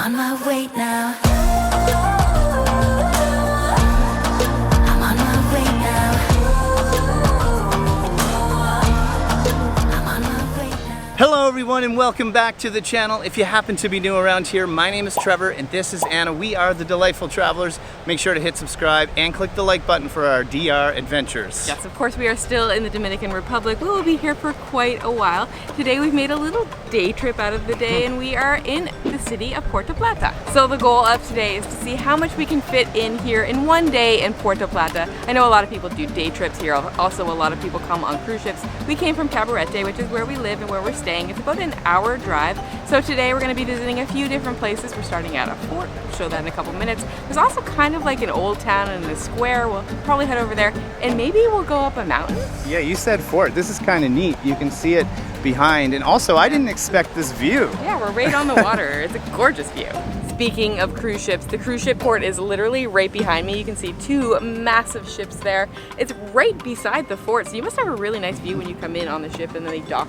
on my way now. I'm on my way now. I'm on my way now. Hello everyone and welcome back to the channel. If you happen to be new around here, my name is Trevor and this is Anna. We are the Delightful Travelers. Make sure to hit subscribe and click the like button for our DR adventures. Yes, of course, we are still in the Dominican Republic. We will be here for quite a while. Today we've made a little day trip out of the day and we are in the city of Puerto Plata. So the goal of today is to see how much we can fit in here in one day in Puerto Plata. I know a lot of people do day trips here. Also, a lot of people come on cruise ships. We came from Cabarete, which is where we live and where we're staying. It's about an hour drive. So today we're going to be visiting a few different places. We're starting at a fort. I'll show that in a couple minutes. There's also kind of like an old town and a square. We'll probably head over there and maybe we'll go up a mountain. Yeah, you said fort. This is kind of neat. You can see it behind, and also I didn't expect this view. Yeah, we're right on the water. It's a gorgeous view. Speaking of cruise ships, the cruise ship port is literally right behind me. You can see two massive ships there. It's right beside the fort, so you must have a really nice view when you come in on the ship and then they dock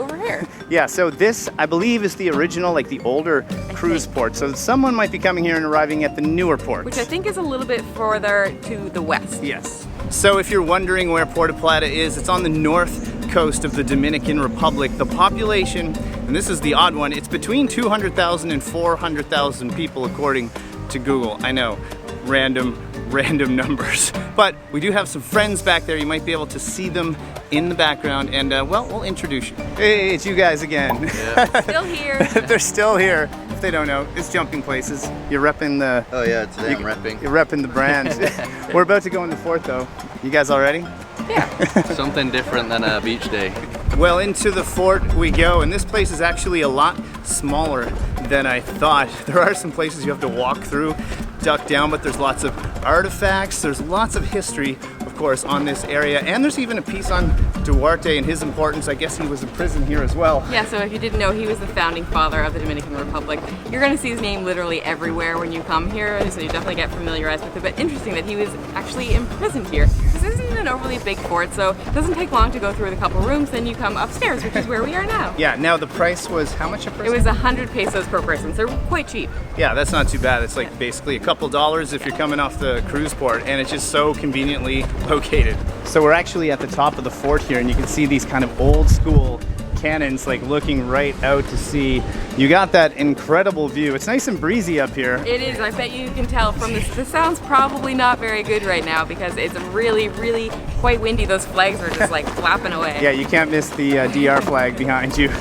over here. Yeah, so this, I believe, is the original, like the older cruise port. So someone might be coming here and arriving at the newer port. Which I think is a little bit further to the west. Yes. So if you're wondering where Puerto Plata is, it's on the north coast of the Dominican Republic. The population, and this is the odd one, it's between 200,000 and 400,000 people according to Google. I know, random numbers. But we do have some friends back there. You might be able to see them in the background, and well, we'll introduce you. Hey, it's you guys again. Yeah. Still here. They're still here. If they don't know, it's Jumping Places. You're repping the... Oh yeah, today I'm repping. You're repping the brand. We're about to go in the fort though. You guys all ready? Yeah. Something different than a beach day. Well, into the fort we go, and this place is actually a lot smaller than I thought. There are some places you have to walk through, duck down, but there's lots of artifacts, there's lots of history, of course, on this area, and there's even a piece on Duarte and his importance. I guess he was in prison here as well. Yeah, so if you didn't know, he was the founding father of the Dominican Republic. You're going to see his name literally everywhere when you come here, so you definitely get familiarized with it. But interesting that he was actually imprisoned here. This isn't an overly big fort, so it doesn't take long to go through the couple rooms, then you come upstairs, which is where we are now. Yeah, now the price was how much a person? It was 100 pesos per person, so quite cheap. Yeah, that's not too bad. It's like basically a couple dollars if you're coming off the cruise port, and it's just so conveniently located. So we're actually at the top of the fort here, and you can see these kind of old school cannons like looking right out to sea. You got that incredible view. It's nice and breezy up here. It is. I bet you can tell from this. The sound's probably not very good right now because it's really, really quite windy. Those flags are just like flapping away. Yeah, you can't miss the DR flag behind you.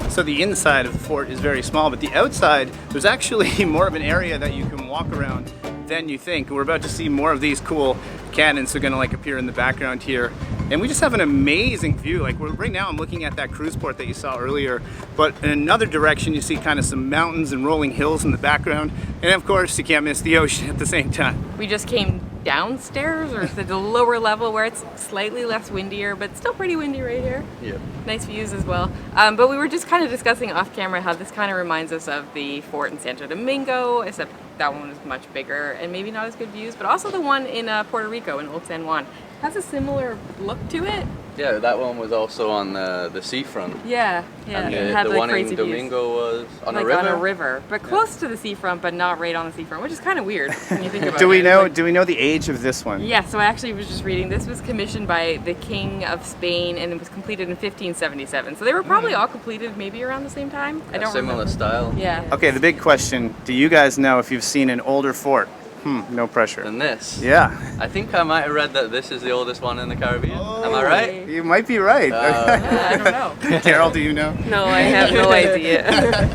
So the inside of the fort is very small, but the outside, there's actually more of an area that you can walk around than you think. We're about to see more of these cool cannons. They're gonna like appear in the background here. And we just have an amazing view. Like right now I'm looking at that cruise port that you saw earlier, but in another direction you see kind of some mountains and rolling hills in the background. And of course you can't miss the ocean at the same time. We just came downstairs or to the lower level where it's slightly less windier, but still pretty windy right here. Yeah. Nice views as well. But we were just kind of discussing off camera how this kind of reminds us of the fort in Santo Domingo, except that one was much bigger and maybe not as good views, but also the one in Puerto Rico in Old San Juan has a similar look to it. Yeah, that one was also on the seafront. Yeah, And it had the like one crazy in Domingo was on like a river. on a river, but close to the seafront, but not right on the seafront, which is kind of weird when you think about it. Do we know? Like, do we know the age of this one? yeah, so I actually was just reading. This was commissioned by the King of Spain, and it was completed in 1577. So they were probably all completed maybe around the same time. I don't Similar remember. style. Yeah. Okay, the big question: do you guys know if you've seen an older fort? No pressure. Than this. Yeah. I think I might have read that this is the oldest one in the Caribbean. Am I right? You might be right. Yeah, I don't know. Carol, do you know? No, I have no idea.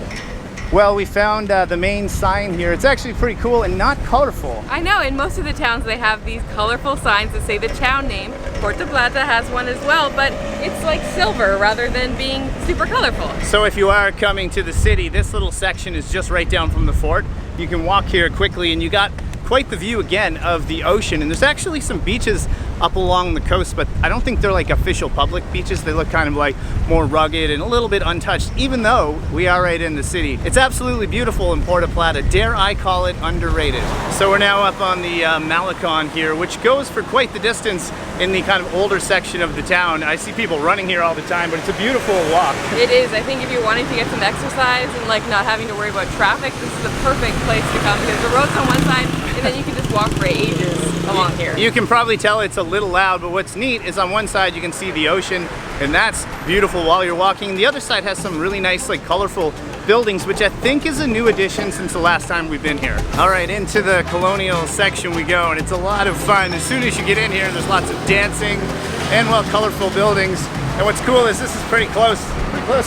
Well, we found the main sign here. It's actually pretty cool and not colorful. I know, in most of the towns they have these colorful signs that say the town name. Puerto Plata has one as well, but it's like silver rather than being super colorful. So if you are coming to the city, this little section is just right down from the fort. You can walk here quickly and you got quite the view again of the ocean, and there's actually some beaches up along the coast, but I don't think they're like official public beaches. They look kind of like more rugged and a little bit untouched, even though we are right in the city. It's absolutely beautiful in Puerto Plata. Dare I call it underrated. So we're now up on the Malecon here, which goes for quite the distance in the kind of older section of the town. I see people running here all the time, but it's a beautiful walk. It is. I think if you're wanting to get some exercise and like not having to worry about traffic, this is the perfect place to come because the road's on one side and then you can just walk for ages along here. You can probably tell it's a little loud, but what's neat is on one side you can see the ocean, and that's beautiful while you're walking. The other side has some really nice, like, colorful buildings, which I think is a new addition since the last time we've been here. All right, into the colonial section we go, and it's a lot of fun. As soon as you get in here, there's lots of dancing and, well, colorful buildings. And what's cool is this is pretty close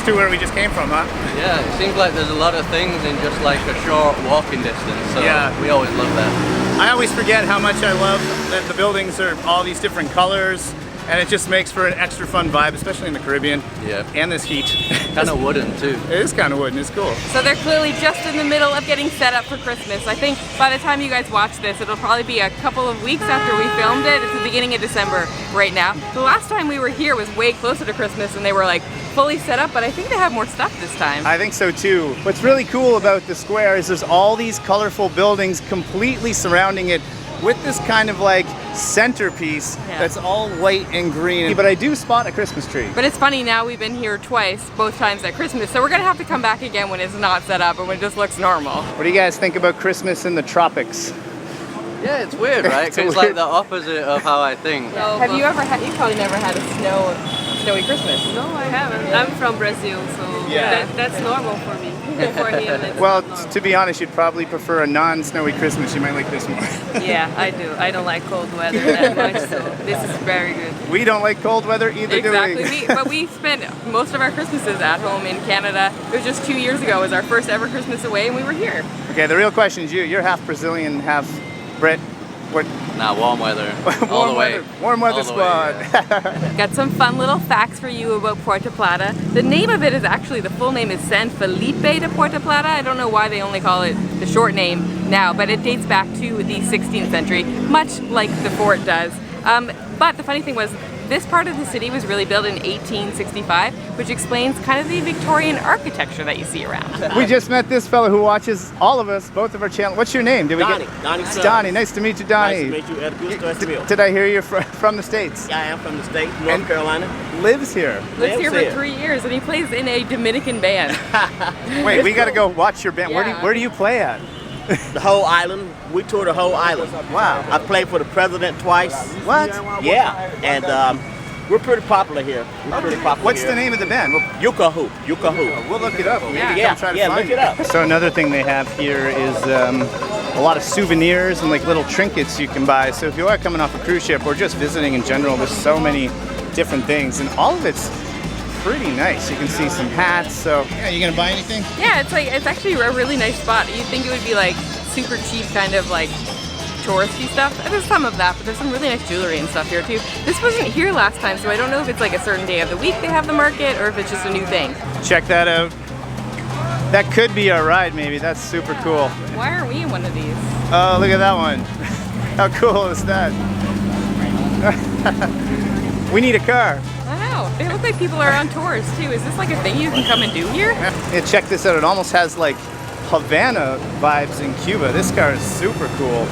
to where we just came from, huh? Yeah, it seems like there's a lot of things in just like a short walking distance, so yeah, we always love that. I always forget how much I love that the buildings are all these different colors, and it just makes for an extra fun vibe, especially in the Caribbean. Yeah. And this heat. Kind of wooden too. It is kind of wooden, it's cool. So they're clearly just in the middle of getting set up for Christmas. I think by the time you guys watch this, it'll probably be a couple of weeks after we filmed it. It's the beginning of December right now. The last time we were here was way closer to Christmas and they were like fully set up, but I think they have more stuff this time. I think so too. What's really cool about the square is there's all these colorful buildings completely surrounding it with this kind of like centerpiece that's all white and green. But I do spot a Christmas tree. But it's funny, now we've been here twice, both times at Christmas, so we're gonna have to come back again when it's not set up and when it just looks normal. What do you guys think about Christmas in the tropics? Yeah, it's weird, right? 'Cause it's like the opposite of how I think. No, have you ever had, you probably never had a snowy Christmas. No, I haven't. I'm from Brazil, so that's normal for me. For him, it's Well, normal. to be honest, you'd probably prefer a non-snowy Christmas. You might like this more. Yeah, I do. I don't like cold weather that much, so this is very good. We don't like cold weather either, Exactly. do we? But we spent most of our Christmases at home in Canada. It was just 2 years ago. It was our first ever Christmas away and we were here. Okay, the real question is you. You're half Brazilian, half Brit. What? Nah, warm weather. All the way. Warm weather All the way, squad. Got some fun little facts for you about Puerto Plata. The name of it is actually, the full name is San Felipe de Puerto Plata. I don't know why they only call it the short name now, but it dates back to the 16th century, much like the fort does. But the funny thing was, this part of the city was really built in 1865, which explains kind of the Victorian architecture that you see around. We just met this fellow who watches all of us, both of our channels. What's your name? Did we Donnie. get Donnie Suggs. Donnie, nice to meet you, Donnie. Nice to meet you, Ed Gusto Esquivel. Did I hear you're from the States? Yeah, I am from the state, North Carolina. Lives here. Lives here Lives for 3 years and he plays in a Dominican band. Wait, we got to go watch your band. Yeah. Where do you play at? The whole island. We tour the whole island. Wow. I played for the president twice. What? Yeah, and we're pretty popular here. We're pretty popular What's here. the name of the band? Yucca Hoop. Yucca Hoop. We'll look it up. Maybe Yeah, come try to yeah, find look it up. So another thing they have here is a lot of souvenirs and like little trinkets you can buy. So if you are coming off a cruise ship or just visiting in general, there's so many different things, and all of it's pretty nice. You can see some hats. So yeah, you gonna buy anything? Yeah, it's actually a really nice spot. You'd think it would be like super cheap kind of like touristy stuff. There's some of that, but there's some really nice jewelry and stuff here too. This wasn't here last time, so I don't know if it's like a certain day of the week they have the market or if it's just a new thing. Check that out. That could be our ride, maybe. That's super cool. Why aren't we in one of these? Oh, look at that one. How cool is that? We need a car. I know. They look like people are on tours too. Is this like a thing you can come and do here? Yeah, check this out. It almost has like Havana vibes in Cuba. This car is super cool.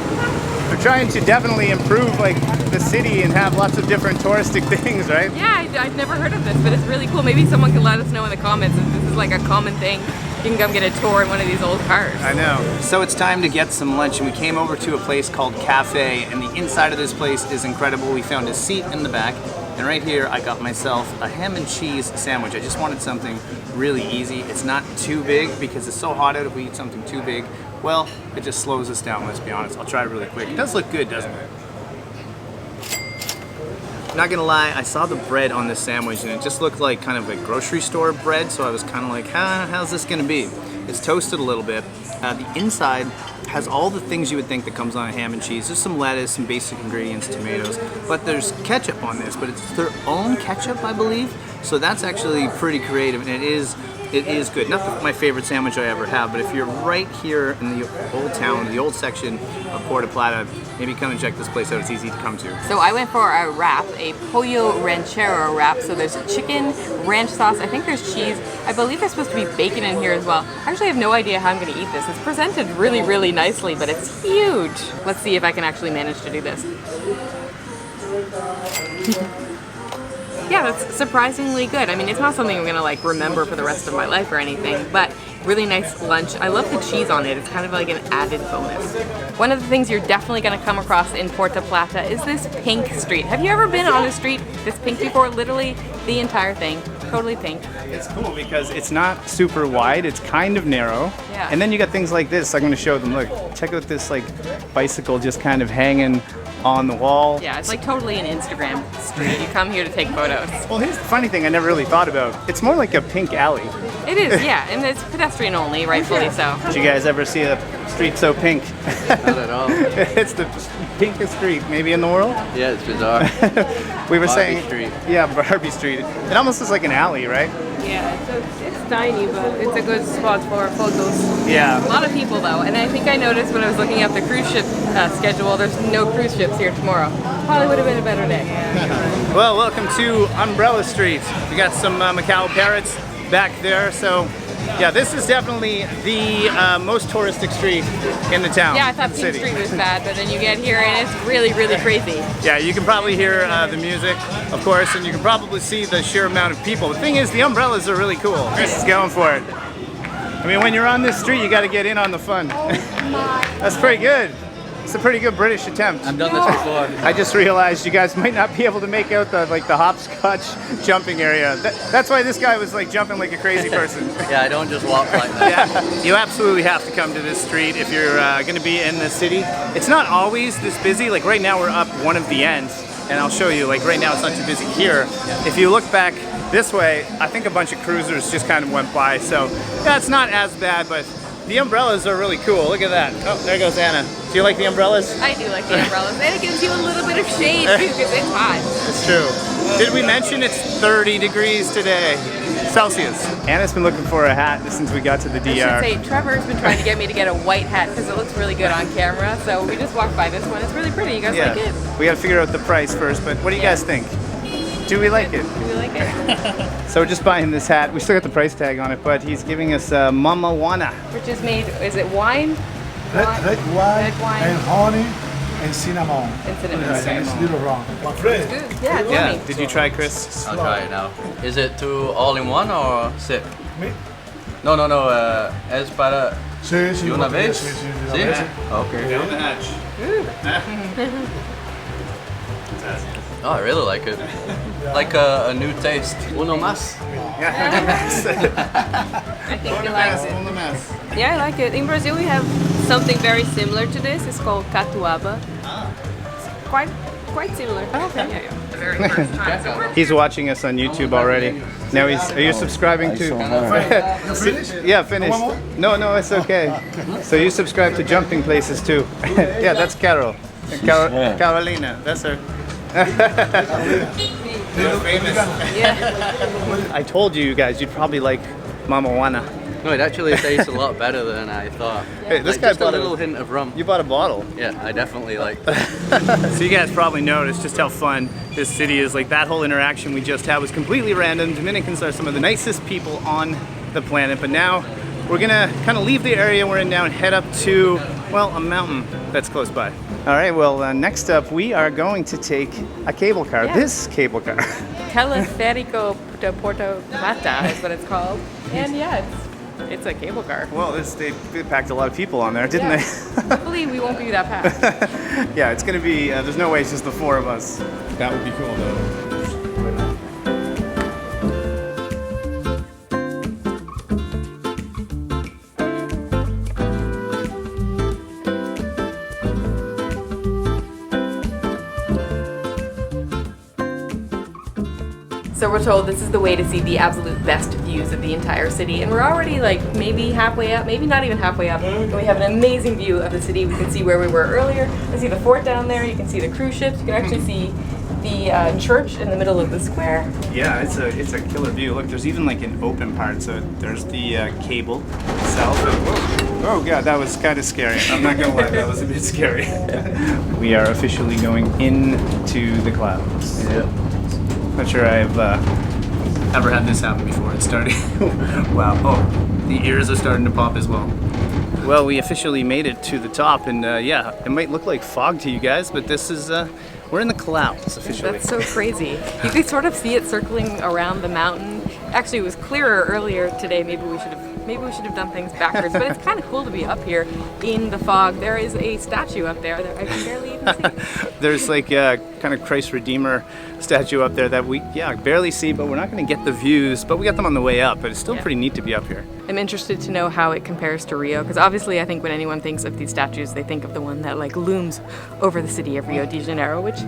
They're trying to definitely improve like the city and have lots of different touristic things, right? Yeah, I've never heard of this, but it's really cool. Maybe someone can let us know in the comments if this is like a common thing. You can come get a tour in one of these old cars. I know. So it's time to get some lunch, and we came over to a place called Kaffe, and the inside of this place is incredible. We found a seat in the back, and right here I got myself a ham and cheese sandwich. I just wanted something really easy. It's not too big because it's so hot out. If we eat something too big, well, it just slows us down, let's be honest. I'll try it really quick. It does look good, doesn't it? Not gonna lie, I saw the bread on this sandwich and it just looked like kind of a grocery store bread, so I was kind of like, how's this gonna be? It's toasted a little bit. The inside has all the things you would think that comes on a ham and cheese. There's some lettuce, some basic ingredients, tomatoes, but there's ketchup on this, but it's their own ketchup, I believe. So that's actually pretty creative, and it is It is good. Not my favorite sandwich I ever have, but if you're right here in the old town, the old section of Puerto Plata, maybe come and check this place out. It's easy to come to. So I went for a wrap, a pollo ranchero wrap. So there's chicken, ranch sauce, I think there's cheese. I believe there's supposed to be bacon in here as well. I actually have no idea how I'm gonna eat this. It's presented really, really nicely, but it's huge. Let's see if I can actually manage to do this. Yeah, that's surprisingly good. I mean, it's not something I'm gonna like remember for the rest of my life or anything, but really nice lunch. I love the cheese on it. It's kind of like an added bonus. One of the things you're definitely gonna come across in Puerto Plata is this pink street. Have you ever been on a street this pink before? Literally the entire thing, totally pink. It's cool because it's not super wide, it's kind of narrow. Yeah. And then you got things like this. I'm gonna show them, look, check out this like bicycle just kind of hanging on the wall. Yeah, it's like totally an Instagram street. You come here to take photos. Well, here's the funny thing I never really thought about. It's more like a pink alley. It is, yeah, and it's pedestrian only, rightfully so. Did you guys ever see a street so pink? Not at all. It's the pinkest street maybe in the world. Yeah, it's bizarre. We were Barbie saying, Street. Yeah, Barbie Street. It almost looks like an alley, right? Yeah, it's tiny, but it's a good spot for photos. A Yeah. lot of people though, and I think I noticed when I was looking up the cruise ship schedule, there's no cruise ships here tomorrow. Probably would have been a better day. Well, welcome to Umbrella Street. We got some Macau parrots back there, so yeah, this is definitely the most touristic street in the town. Yeah, I thought in the Pink city. Street was bad, but then you get here and it's really, really crazy. Yeah, you can probably hear the music, of course, and you can probably see the sheer amount of people. The thing is, the umbrellas are really cool. Chris is going for it. I mean, when you're on this street, you got to get in on the fun. That's pretty good. It's a pretty good British attempt. I've done this before. I just realized you guys might not be able to make out the the hopscotch jumping area. That's why this guy was like jumping like a crazy person. Yeah, I don't just walk like that. Yeah, you absolutely have to come to this street if you're going to be in the city. It's not always this busy. Like right now we're up one of the ends, and I'll show you. Like right now it's not too busy here. If you look back this way, I think a bunch of cruisers just kind of went by. So yeah, it's not as bad, but the umbrellas are really cool. Look at that. Oh, there goes Anna. Do you like the umbrellas? I do like the umbrellas, and it gives you a little bit of shade too, because it's hot. It's true. Did we mention it's 30 degrees today? Celsius. Anna's been looking for a hat since we got to the I should DR. say, Trevor's been trying to get me to get a white hat because it looks really good on camera, so we just walked by this one. It's really pretty. You guys like it? We got to figure out the price first, but what do you guys think? Do we like it? Do we like it? So we're just buying this hat. We still got the price tag on it, but he's giving us Mama Juana. Which is made, is it wine? Red wine, Red wine. and honey and cinnamon. And cinnamon. Yes, and it's a little wrong. My friend. Good. Yeah, it's Yeah. yummy. Did you try, Chris? I'll try it now. Is it two all in one or sip? Me? No, es para Sí, sí. de una porque- vez. sí, sí, de ¿Sí? una vez. Okay. Down the hatch. Oh, I really like it. Like a new taste. Uno más. I think he likes it. Yeah, I like it. In Brazil, we have something very similar to this. It's called catuaba. It's quite similar. Okay. Yeah, yeah. The very first time. So we're He's watching us on YouTube already. Now are you subscribing to? You finished? Yeah, finished. One more? No, it's okay. So you subscribe to jumping places too. Yeah, that's Carol. Carolina, that's her. Famous. yeah. I told you guys, you'd probably like Mama Juana. No, it actually tastes a lot better than I thought. Hey, this Like guy just a bought little hint of rum. You bought a bottle. Yeah, I definitely like that. So you guys probably noticed just how fun this city is. Like that whole interaction we just had was completely random. Dominicans are some of the nicest people on the planet, but now we're gonna kind of leave the area we're in now and head up to, well, a mountain that's close by. All right, well, next up we are going to take a cable car, Yeah. this cable car. Teleférico de Puerto Plata is what it's called. And yeah, it's a cable car. Well, they packed a lot of people on there, didn't Yeah. they? Hopefully we won't be that packed. Yeah, it's gonna be, there's no way it's just the four of us. That would be cool though. So we're told this is the way to see the absolute best views of the entire city, and we're already like maybe halfway up, maybe not even halfway up, and we have an amazing view of the city. We can see where we were earlier. You can see the fort down there, you can see the cruise ships, you can actually see the church in the middle of the square. Yeah, it's a killer view. Look, there's even like an open part. So there's the cable itself. Oh god, that was kind of scary. I'm not gonna lie, that was a bit scary. We are officially going into the clouds. Yep. Not sure I've ever had this happen before. It's starting. Wow. Oh, the ears are starting to pop as well. Well, we officially made it to the top, and yeah, it might look like fog to you guys, but this is we're in the clouds officially. That's so crazy. You could sort of see it circling around the mountain. Actually, it was clearer earlier today. Maybe we should have done things backwards, but it's kind of cool to be up here in the fog. There is a statue up there that I can barely even see. There's like a kind of Christ Redeemer statue up there that we barely see, but we're not going to get the views, but we got them on the way up, but it's still pretty neat to be up here. I'm interested to know how it compares to Rio, because obviously I think when anyone thinks of these statues, they think of the one that like looms over the city of Rio de Janeiro, which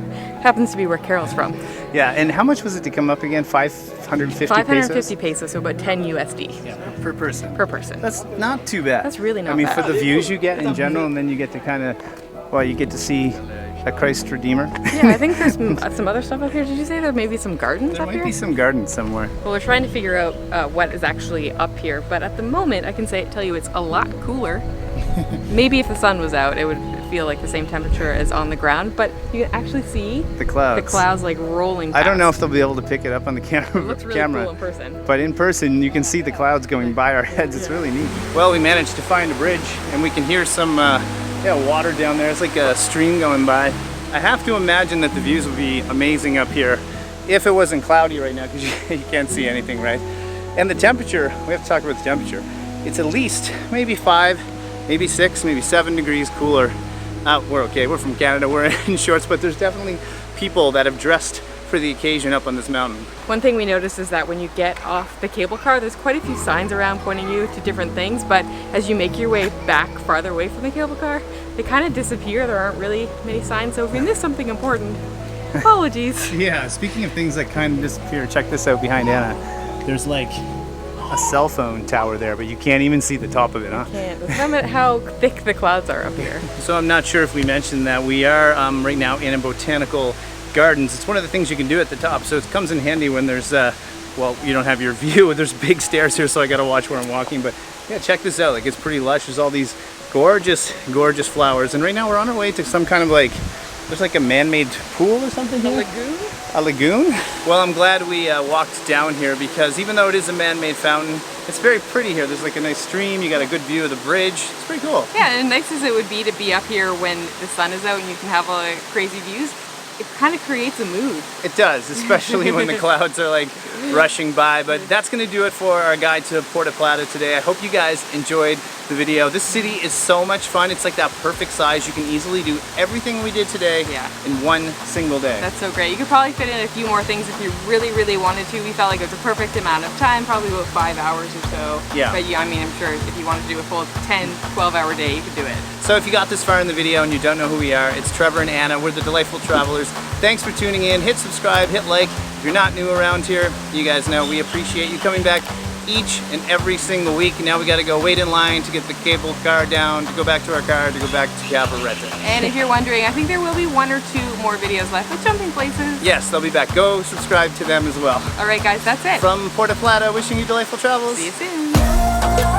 happens to be where Carol's from. Yeah, and how much was it to come up again? 550 550 pesos, so about 10 USD. Yeah, per person. Per person. That's not too bad. That's really not I mean, bad. for the views you get in general, and then you get to kind of, well, you get to see a Christ Redeemer. Yeah, I think there's some other stuff up here. Did you say there may be some gardens There up might here? be some gardens somewhere. Well, we're trying to figure out what is actually up here, but at the moment I can tell you it's a lot cooler. Maybe if the sun was out, it would feel like the same temperature as on the ground, but you can actually see The clouds. the clouds like rolling past. I don't know if they'll be able to pick it up on the It looks really cool in person. But in person, you can see the clouds going by our heads. It's really neat. Well, we managed to find a bridge, and we can hear some water down there. It's like a stream going by. I have to imagine that the views would be amazing up here if it wasn't cloudy right now, because you can't see anything, right? And the temperature, we have to talk about the temperature. It's at least maybe 5, maybe 6, maybe 7 degrees cooler. We're okay, we're from Canada, we're in shorts, but there's definitely people that have dressed for the occasion up on this mountain. One thing we noticed is that when you get off the cable car, there's quite a few signs around pointing you to different things, but as you make your way back farther away from the cable car, they kind of disappear. There aren't really many signs, so if you miss something important, apologies. Yeah, speaking of things that kind of disappear, check this out behind Anna. There's like a cell phone tower there, but you can't even see the top of it, huh? Can't. Let's comment how thick the clouds are up here. So I'm not sure if we mentioned that we are right now in a botanical gardens. It's one of the things you can do at the top, so it comes in handy when there's well, you don't have your view. There's big stairs here, so I gotta watch where I'm walking, but yeah, check this out. Like, it's pretty lush. There's all these gorgeous flowers, and right now we're on our way to some kind of like, there's like a man-made pool or something here. A lagoon? A lagoon? Well, I'm glad we walked down here, because even though it is a man-made fountain, it's very pretty here. There's like a nice stream, you got a good view of the bridge. It's pretty cool. Yeah, and nice as it would be to be up here when the sun is out and you can have all the crazy views, it kind of creates a mood. It does, especially when the clouds are like rushing by. But that's gonna do it for our guide to Puerto Plata today. I hope you guys enjoyed the video. This city is so much fun. It's like that perfect size. You can easily do everything we did today in one single day. That's so great. You could probably fit in a few more things if you really, really wanted to. We felt like it was a perfect amount of time, probably about 5 hours or so. Yeah. But yeah, I mean, I'm sure if you wanted to do a full 10, 12-hour day, you could do it. So if you got this far in the video and you don't know who we are, it's Trevor and Anna. We're the Delightful Travelers. Thanks for tuning in. Hit subscribe, hit like. If you're not new around here, you guys know we appreciate you coming back each and every single week. Now we got to go wait in line to get the cable car down, to go back to our car, to go back to Cabaretta. And if you're wondering, I think there will be 1 or 2 more videos left with jumping places. Yes, they'll be back. Go subscribe to them as well. All right, guys, that's it. From Puerto Plata, wishing you delightful travels. See you soon.